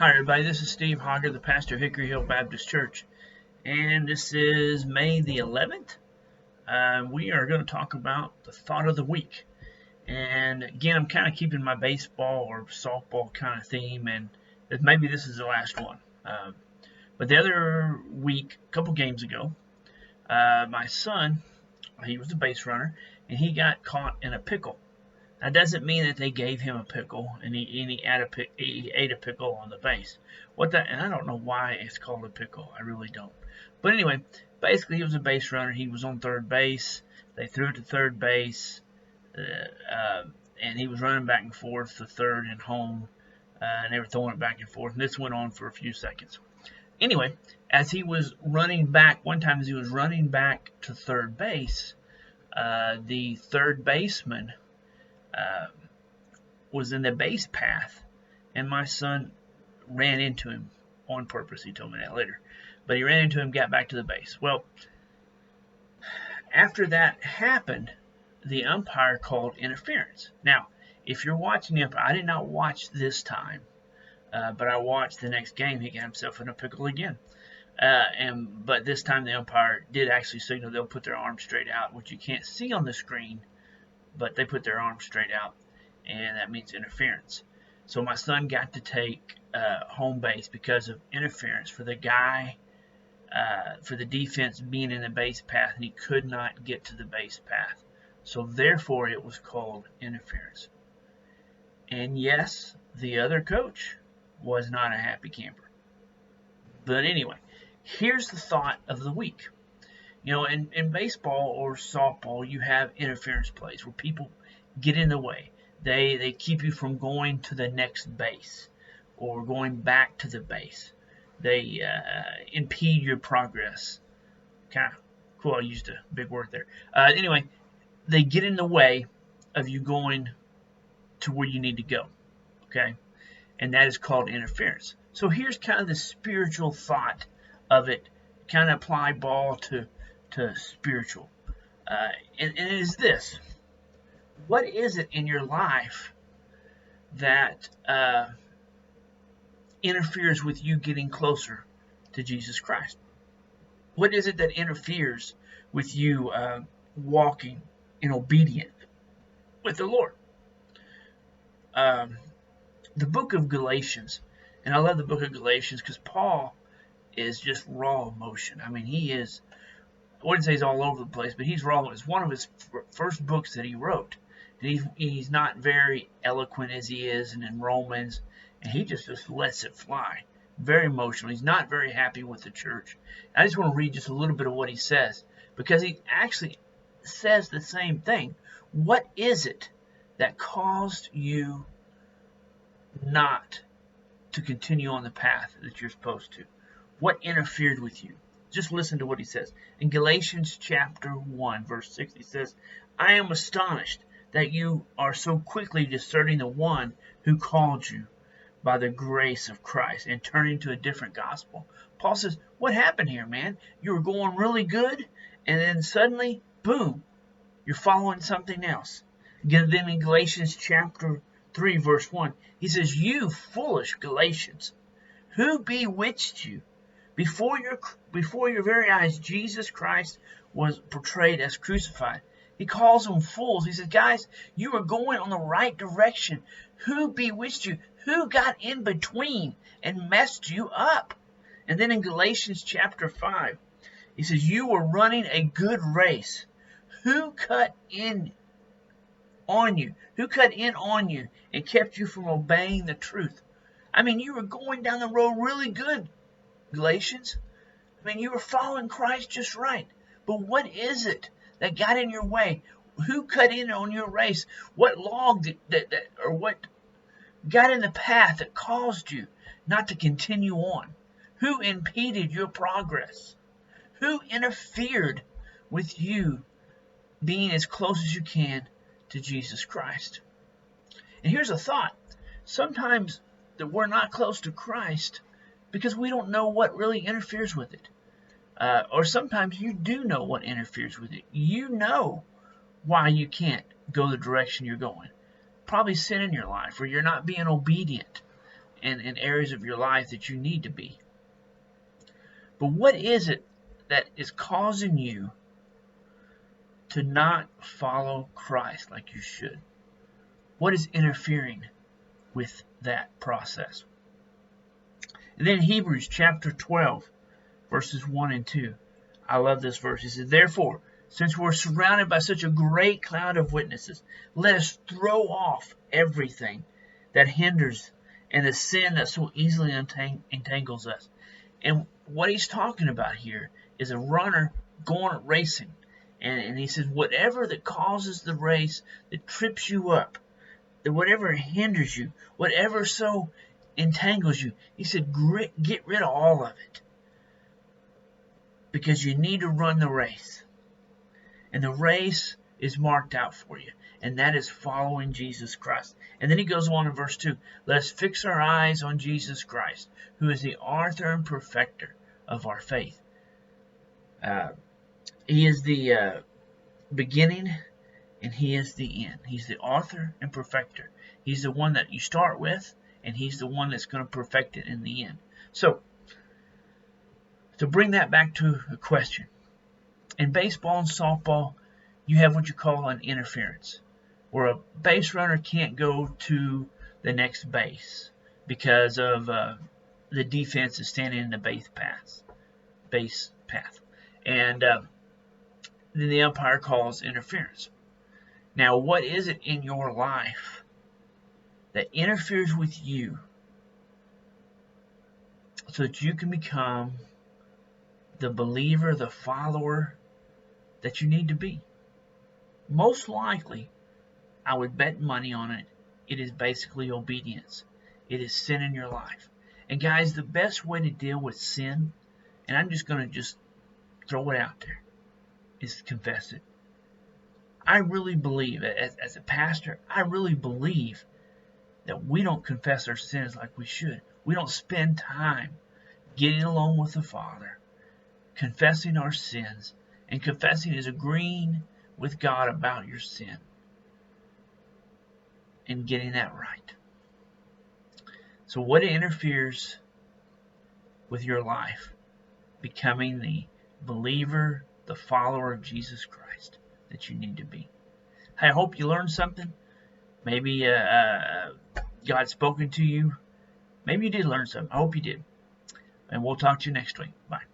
Hi everybody, this is Steve Hogger, the pastor of Hickory Hill Baptist Church, and this is May the 11th. We are going to talk about the thought of the week, and again, I'm kind of keeping my baseball or softball kind of theme, and maybe this is the last one. But the other week, a couple games ago, my son, he was a base runner, and he got caught in a pickle. That doesn't mean that they gave him a pickle and he ate a pickle on the base. And I don't know why it's called a pickle. I really don't. But anyway, basically he was a base runner. He was on third base. They threw it to third base, and he was running back and forth to third and home, and they were throwing it back and forth. And this went on for a few seconds. Anyway, as he was running back, one time as he was running back to third base, the third baseman was in the base path, and my son ran into him on purpose. He told me that later. But he ran into him, got back to the base. Well, after that happened, the umpire called interference. Now, if you're watching the umpire, I did not watch this time, but I watched the next game. He got himself in a pickle again. But this time the umpire did actually signal they'll put their arm straight out, which you can't see on the screen, but they put their arm straight out, and that means interference. So my son got to take home base because of interference for the guy, for the defense being in the base path, and he could not get to the base path. So therefore it was called interference. And yes, the other coach was not a happy camper. But anyway, here's the thought of the week. You know, in baseball or softball, you have interference plays where people get in the way. They keep you from going to the next base or going back to the base. They impede your progress. Kind of cool. I used a big word there. Anyway, they get in the way of you going to where you need to go. Okay? And that is called interference. So here's kind of the spiritual thought of it. Kind of apply ball to spiritual. And it is this. What is it in your life that interferes with you getting closer to Jesus Christ? What is it that interferes with you walking in obedience with the Lord? The book of Galatians, and I love the book of Galatians because Paul is just raw emotion. I mean, he is, I wouldn't say he's all over the place, but he's raw. It's one of his first books that he wrote. And he's not very eloquent as he is in Romans, and he just lets it fly. Very emotional. He's not very happy with the church. I just want to read just a little bit of what he says, because he actually says the same thing. What is it that caused you not to continue on the path that you're supposed to? What interfered with you? Just listen to what he says. In Galatians chapter 1, verse 6, he says, I am astonished that you are so quickly deserting the one who called you by the grace of Christ and turning to a different gospel. Paul says, what happened here, man? You were going really good, and then suddenly, boom, you're following something else. Again, then in Galatians chapter 3, verse 1, he says, you foolish Galatians, who bewitched you? Before your very eyes, Jesus Christ was portrayed as crucified. He calls them fools. He says, guys, you are going on the right direction. Who bewitched you? Who got in between and messed you up? And then in Galatians chapter 5, he says, you were running a good race. Who cut in on you? Who cut in on you and kept you from obeying the truth? I mean, you were going down the road really good, Galatians. I mean, you were following Christ just right. But what is it that got in your way? Who cut in on your race? What log or what got in the path that caused you not to continue on? Who impeded your progress? Who interfered with you being as close as you can to Jesus Christ? And here's a thought. Sometimes that we're not close to Christ because we don't know what really interferes with it. Or sometimes you do know what interferes with it. You know why you can't go the direction you're going. Probably sin in your life, or you're not being obedient. and in areas of your life that you need to be. But what is it that is causing you to not follow Christ like you should? What is interfering with that process? And then Hebrews chapter 12, verses 1 and 2. I love this verse. It says, therefore, since we're surrounded by such a great cloud of witnesses, let us throw off everything that hinders and the sin that so easily entangles us. And what he's talking about here is a runner going racing. And he says, whatever that causes the race, that trips you up, that whatever hinders you, whatever so entangles you, he said, get rid of all of it. Because you need to run the race. And the race is marked out for you. And that is following Jesus Christ. And then he goes on in verse 2. Let us fix our eyes on Jesus Christ, who is the author and perfecter of our faith. He is the beginning and he is the end. He's the author and perfecter. He's the one that you start with, and he's the one that's going to perfect it in the end. So, to bring that back to a question, in baseball and softball, you have what you call an interference, where a base runner can't go to the next base because of the defense is standing in the base path. And then the umpire calls interference. Now, what is it in your life that interferes with you so that you can become the believer, the follower that you need to be? Most likely, I would bet money on it, it is basically obedience. It is sin in your life. And guys, the best way to deal with sin, and I'm just going to throw it out there, is to confess it. I really believe, as a pastor, I really believe that we don't confess our sins like we should. We don't spend time getting along with the Father, confessing our sins, and confessing is agreeing with God about your sin and getting that right. So what interferes with your life becoming the believer, the follower of Jesus Christ that you need to be? I hope you learned something. Maybe God's spoken to you. Maybe you did learn something. I hope you did. And we'll talk to you next week. Bye.